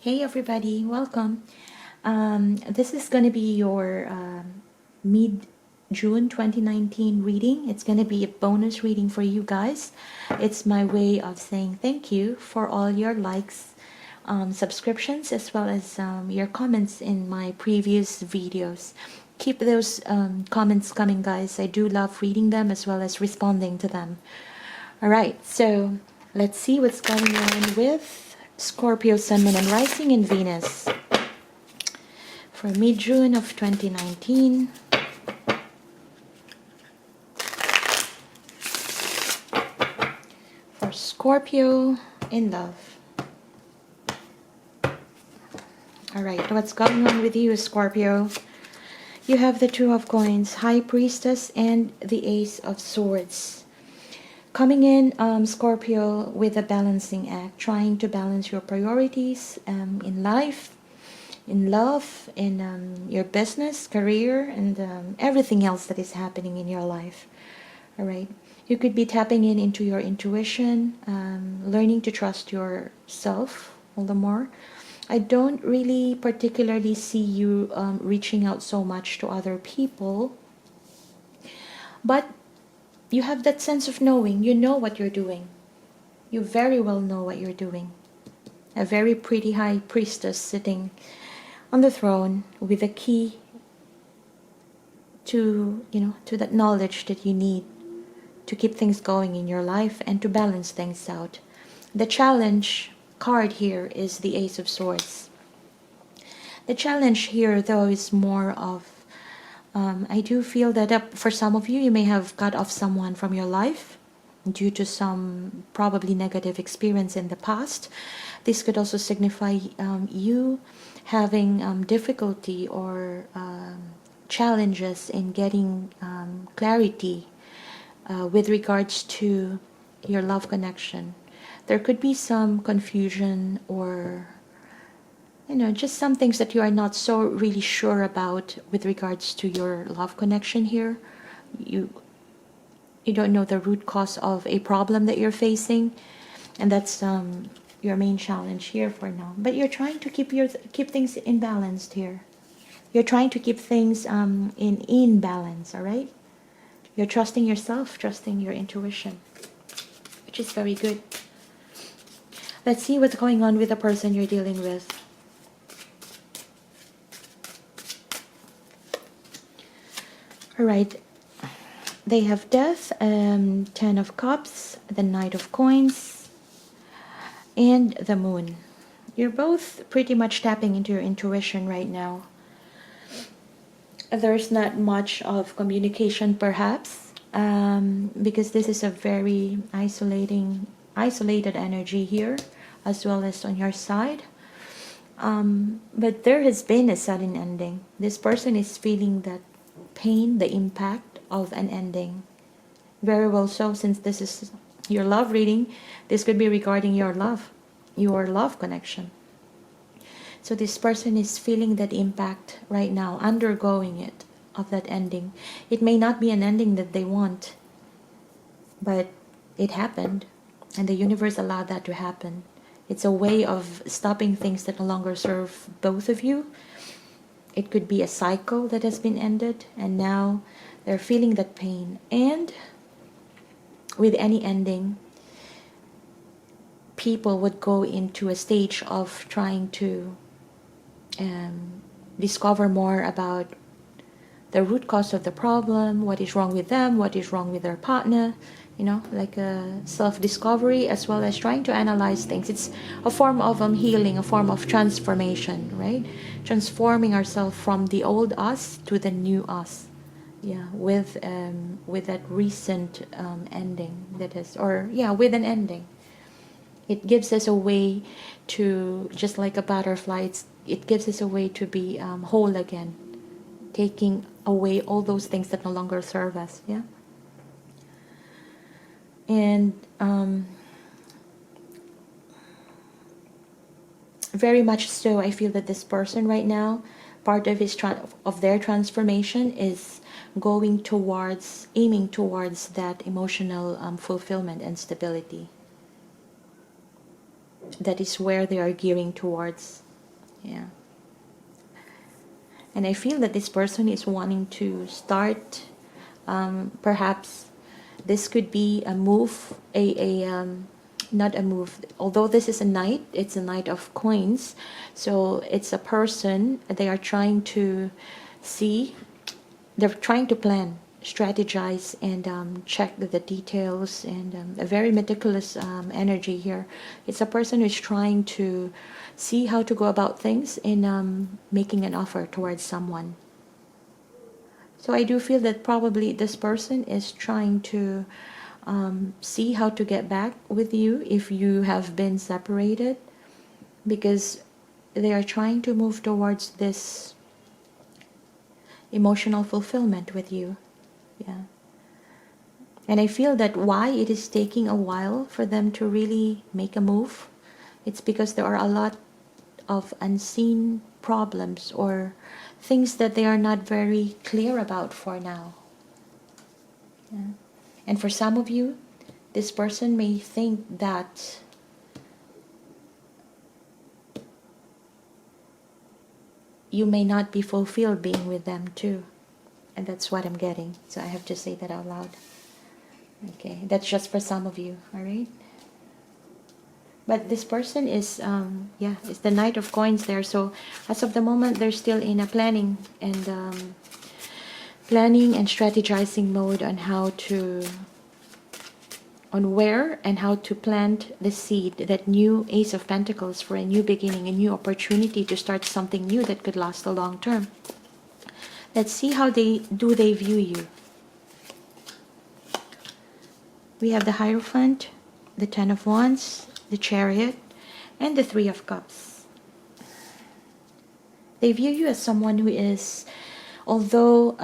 Hey everybody, welcome. This is going to be your mid-June 2019 reading. It's going to be a bonus reading for you guys. It's my way of saying thank you for all your likes, subscriptions, as well as your comments in my previous videos. Keep those comments coming, guys. I do love reading them as well as responding to them. Alright, so let's see what's going on with Scorpio, Sun, Moon, and Rising in Venus for mid-June of 2019. For Scorpio in love. Alright, what's going on with you, Scorpio? You have the Two of Coins, High Priestess, and the Ace of Swords. Coming in, Scorpio, with a balancing act, trying to balance your priorities in life, in love, in your business, career, and everything else that is happening in your life. All right. You could be tapping into your intuition, learning to trust yourself all the more. I don't really particularly see you reaching out so much to other people, but you have that sense of knowing. You know what you're doing. You very well know what you're doing. A very pretty high priestess sitting on the throne with a key to, to that knowledge that you need to keep things going in your life and to balance things out. The challenge card here is the Ace of Swords. The challenge here, though, is more of I do feel that for some of you, you may have cut off someone from your life due to some probably negative experience in the past. This could also signify you having difficulty or challenges in getting clarity with regards to your love connection. There could be some confusion or just some things that you are not so really sure about with regards to your love connection here. You don't know the root cause of a problem that you're facing, and that's your main challenge here for now. But you're trying to keep things in balance here. You're trying to keep things in balance, all right? You're trusting yourself, trusting your intuition, which is very good. Let's see what's going on with the person you're dealing with. Alright, they have Death, Ten of Cups, the Knight of Coins, and the Moon. You're both pretty much tapping into your intuition right now. There's not much of communication perhaps, because this is a very isolated energy here, as well as on your side. But there has been a sudden ending. This person is feeling that pain, the impact of an ending. Very well so, since this is your love reading, this could be regarding your love connection. So this person is feeling that impact right now, undergoing it, of that ending. It may not be an ending that they want, but it happened, and the universe allowed that to happen. It's a way of stopping things that no longer serve both of you. It could be a cycle that has been ended, and now they're feeling that pain. And with any ending, people would go into a stage of trying to discover more about the root cause of the problem, what is wrong with them, what is wrong with their partner, like a self-discovery, as well as trying to analyze things. It's a form of healing, a form of transformation, right? Transforming ourselves from the old us to the new us. Yeah, with that recent ending that is, with an ending. It gives us a way to, just like a butterfly, it gives us a way to be whole again, taking away all those things that no longer serve us. Yeah. And very much so, I feel that this person right now, part of their transformation is aiming towards that emotional fulfillment and stability. That is where they are gearing towards. Yeah. And I feel that this person is wanting to start, perhaps this could be a move, not a move, although this is a knight, it's a knight of coins. So it's a person, they are trying to see, they're trying to plan, strategize, and check the details, and a very meticulous energy here. It's a person who's trying to see how to go about things in making an offer towards someone. So I do feel that probably this person is trying to see how to get back with you if you have been separated, because they are trying to move towards this emotional fulfillment with you. Yeah. And I feel that why it is taking a while for them to really make a move, it's because there are a lot of unseen problems or things that they are not very clear about for now. Yeah. And for some of you, this person may think that you may not be fulfilled being with them too. And that's what I'm getting. So I have to say that out loud. Okay, that's just for some of you, all right? But this person is, yeah, it's the Knight of Coins there. So as of the moment, they're still in a planning and strategizing mode on how to, on where and how to plant the seed, that new Ace of Pentacles, for a new beginning, a new opportunity to start something new that could last a long term. Let's see how they view you. We have the Hierophant, the Ten of Wands, the Chariot, and the Three of Cups. They view you as someone who is, although,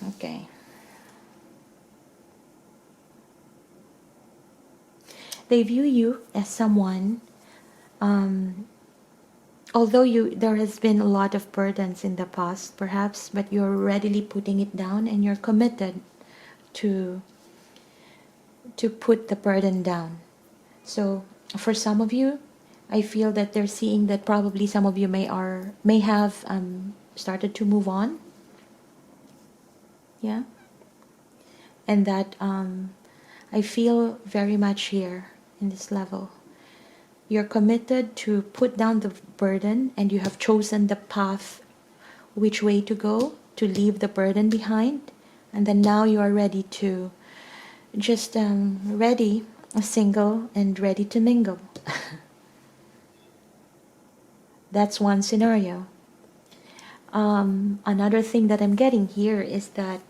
okay. They view you as someone, although there has been a lot of burdens in the past, perhaps, but you're readily putting it down and you're committed to put the burden down. So for some of you, I feel that they're seeing that probably some of you may have started to move on. Yeah. And that I feel very much here in this level. You're committed to put down the burden, and you have chosen the path, which way to go, to leave the burden behind. And then now you are ready to just ready, single and ready to mingle. That's one scenario. Another thing that I'm getting here is that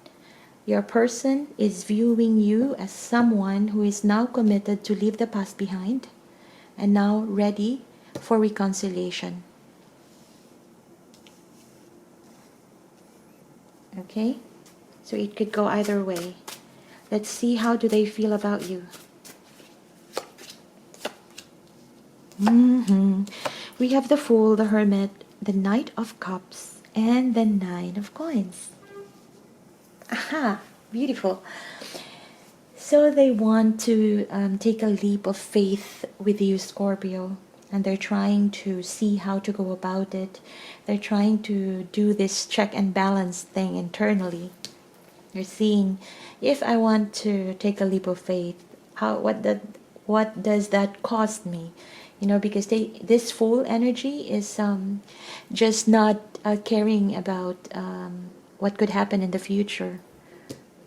your person is viewing you as someone who is now committed to leave the past behind and now ready for reconciliation. Okay? So it could go either way. Let's see how do they feel about you. We have the Fool, the Hermit, the Knight of Cups, and the Nine of Coins. Aha, beautiful. So they want to take a leap of faith with you, Scorpio, and they're trying to see how to go about it. They're trying to do this check and balance thing internally. They're seeing, if I want to take a leap of faith, what does that cost me? You know, because this Fool energy is just not caring about what could happen in the future.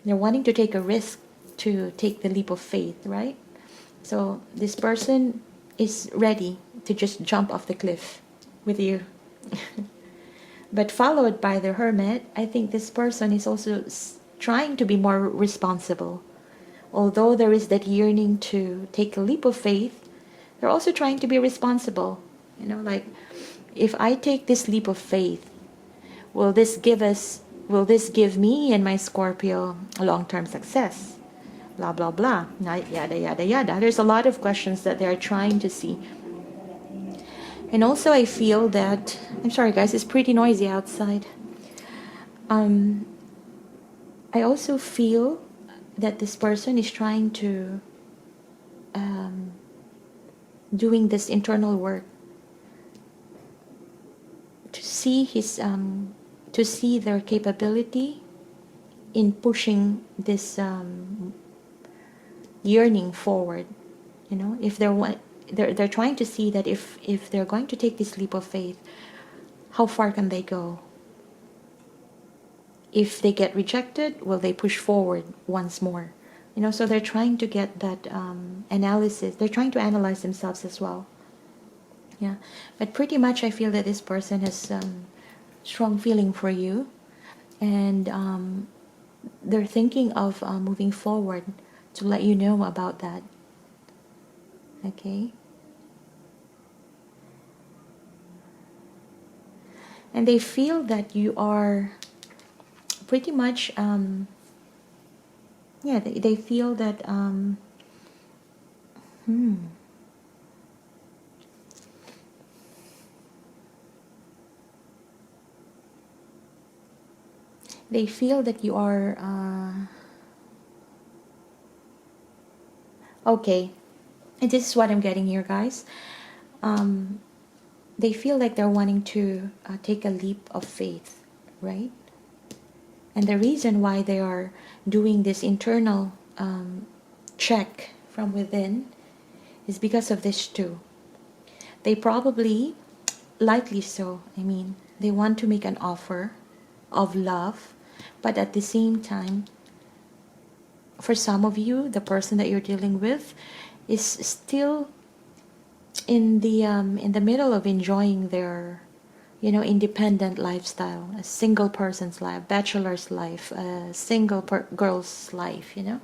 They're wanting to take a risk, to take the leap of faith, right? So this person is ready to just jump off the cliff with you. But followed by the Hermit, I think this person is also trying to be more responsible. Although there is that yearning to take a leap of faith, they're also trying to be responsible. You know, like, if I take this leap of faith, will this give me and my Scorpio a long-term success? Blah, blah, blah. Yada, yada, yada. There's a lot of questions that they're trying to see. And also I feel that, I'm sorry guys, it's pretty noisy outside. I also feel that this person is trying to doing this internal work to see to see their capability in pushing this yearning forward. You know, if they're trying to see that if they're going to take this leap of faith, how far can they go? If they get rejected, will they push forward once more? You know, so they're trying to get that analysis. They're trying to analyze themselves as well. Yeah, but pretty much I feel that this person has strong feeling for you, and they're thinking of moving forward to let you know about that. Okay. And they feel that you are pretty much yeah, they feel that they feel that you are okay, and this is what I'm getting here, guys. They feel like they're wanting to take a leap of faith, right? And the reason why they are doing this internal check from within is because of this too. They probably, lightly so, I mean, they want to make an offer of love, but at the same time, for some of you, the person that you're dealing with is still in the middle of enjoying their, you know, independent lifestyle, a single person's life, bachelor's life, a single girl's life, you know.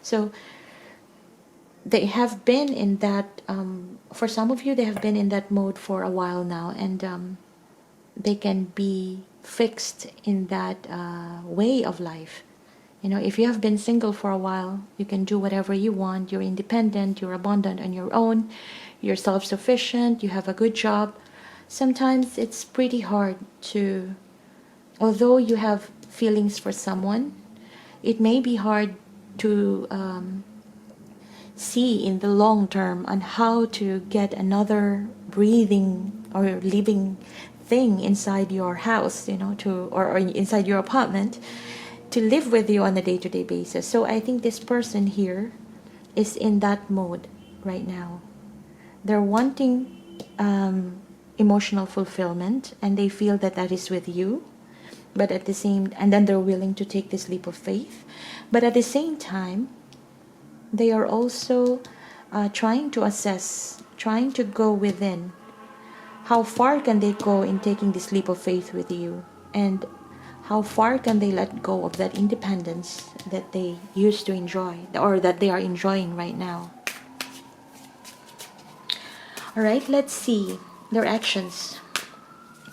So they have been in that, for some of you, they have been in that mode for a while now, and they can be fixed in that way of life. You know, if you have been single for a while, you can do whatever you want. You're independent, you're abundant on your own, you're self-sufficient, you have a good job. Sometimes it's pretty hard to, although you have feelings for someone, it may be hard to see in the long term on how to get another breathing or living thing inside your house, you know, or inside your apartment, to live with you on a day-to-day basis. So I think this person here is in that mode right now. They're wanting emotional fulfillment, and they feel that that is with you, but at the same, and then they're willing to take this leap of faith, but at the same time they are also trying to assess, trying to go within, how far can they go in taking this leap of faith with you, and how far can they let go of that independence that they used to enjoy, or that they are enjoying right now. All right, let's see their actions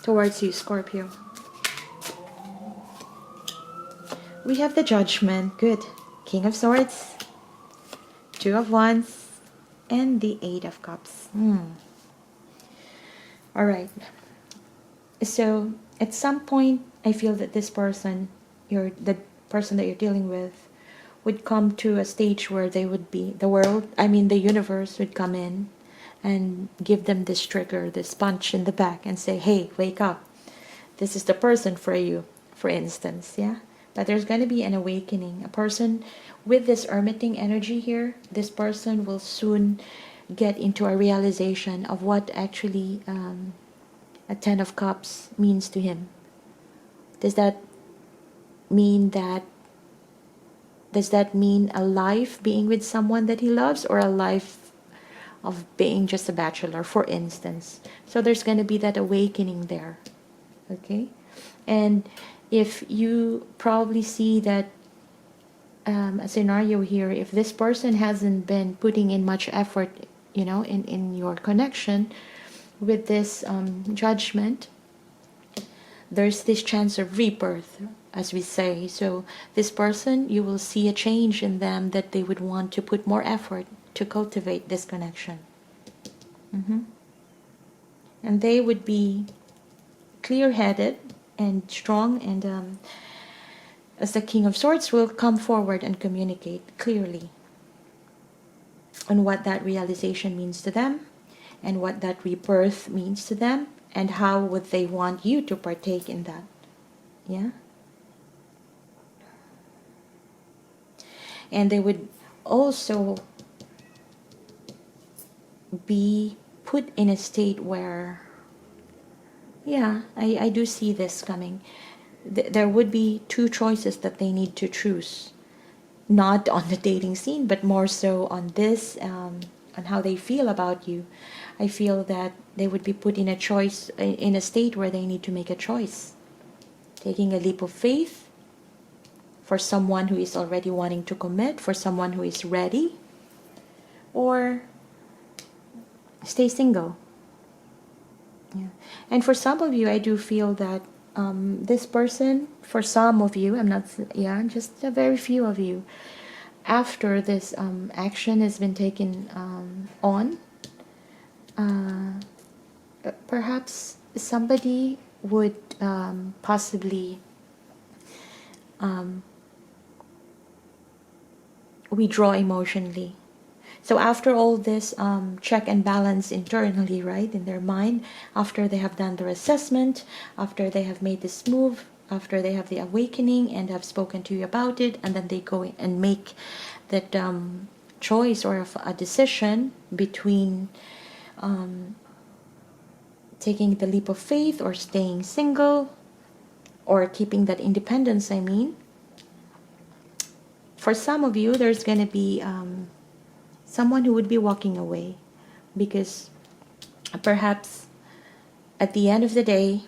towards you, Scorpio. We have the Judgment. Good. King of Swords, Two of Wands, and the Eight of Cups. All right. So at some point, I feel that this person, the person that you're dealing with, would come to a stage where they would be, the universe would come in and give them this trigger, this punch in the back, and say, hey, wake up. This is the person for you, for instance, yeah? But there's going to be an awakening. A person with this hermiting energy here, this person will soon get into a realization of what actually a Ten of Cups means to him. Does that mean a life being with someone that he loves, or a life of being just a bachelor, for instance? So there's going to be that awakening there. Okay? And if you probably see that a scenario here, if this person hasn't been putting in much effort, you know, in your connection with this Judgment, there's this chance of rebirth, as we say. So this person, you will see a change in them, that they would want to put more effort to cultivate this connection. And they would be clear-headed and strong, and as the King of Swords, will come forward and communicate clearly on what that realization means to them, and what that rebirth means to them, and how would they want you to partake in that. Yeah. And they would also be put in a state where, yeah, I do see this coming. There would be two choices that they need to choose, not on the dating scene, but more so on this, on how they feel about you. I feel that they would be put in a choice, in a state where they need to make a choice, taking a leap of faith for someone who is already wanting to commit, for someone who is ready, or stay single. Yeah. And for some of you, I do feel that this person, for some of you, I'm not, yeah, just a very few of you, after this action has been taken on, perhaps somebody would possibly withdraw emotionally. So after all this check and balance internally, right, in their mind, after they have done their assessment, after they have made this move, after they have the awakening and have spoken to you about it, and then they go and make that choice or a decision between taking the leap of faith or staying single or keeping that independence, I mean. For some of you, there's going to be someone who would be walking away, because perhaps at the end of the day,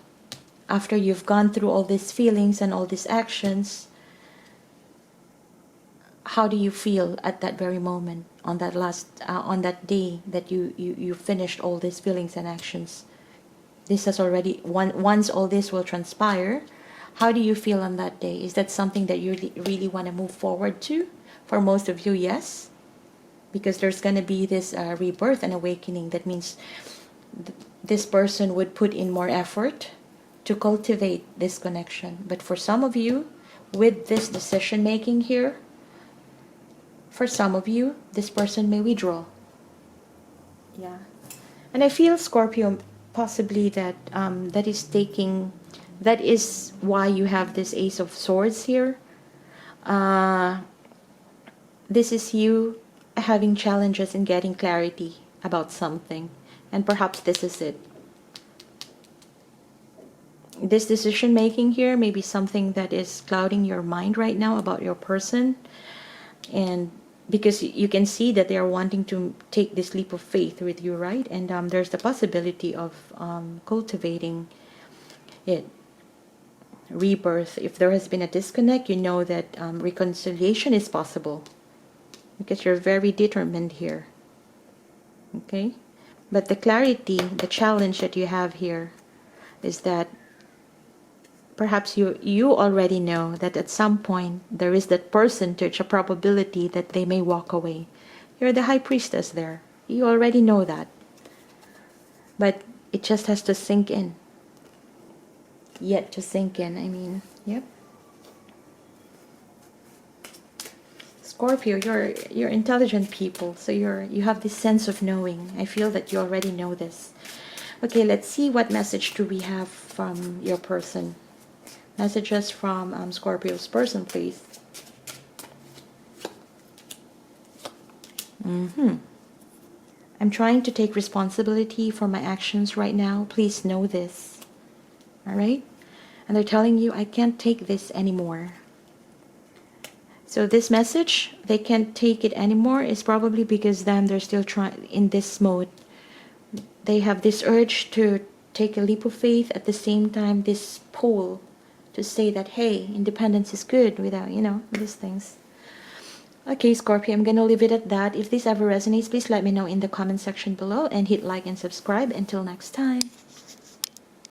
after you've gone through all these feelings and all these actions, how do you feel at that very moment, on that last on that day that you finished all these feelings and actions? This has already, once all this will transpire, how do you feel on that day? Is that something that you really want to move forward to? For most of you, yes, because there's going to be this rebirth and awakening. That means this person would put in more effort to cultivate this connection. But for some of you, with this decision making here, for some of you, this person may withdraw. Yeah. And I feel, Scorpio, possibly that that is why you have this Ace of Swords here. This is you having challenges in getting clarity about something, and perhaps this is it. This decision making here may be something that is clouding your mind right now about your person, and because you can see that they are wanting to take this leap of faith with you, right? And there's the possibility of cultivating it, rebirth. If there has been a disconnect, you know that reconciliation is possible, because you're very determined here. Okay? But the clarity, the challenge that you have here is that perhaps you already know that at some point there is that percentage, a probability that they may walk away. You're the High Priestess there. You already know that. But it just has to sink in. Yet to sink in, I mean, yep. Scorpio, you're intelligent people, so you have this sense of knowing. I feel that you already know this. Okay, let's see what message do we have from your person. Messages from Scorpio's person, please. I'm trying to take responsibility for my actions right now. Please know this. All right? And they're telling you, I can't take this anymore. So this message, they can't take it anymore, is probably because they're still trying in this mode. They have this urge to take a leap of faith, at the same time this pull to say that, hey, independence is good, without, these things. Okay, Scorpio, I'm going to leave it at that. If this ever resonates, please let me know in the comment section below, and hit like and subscribe. Until next time.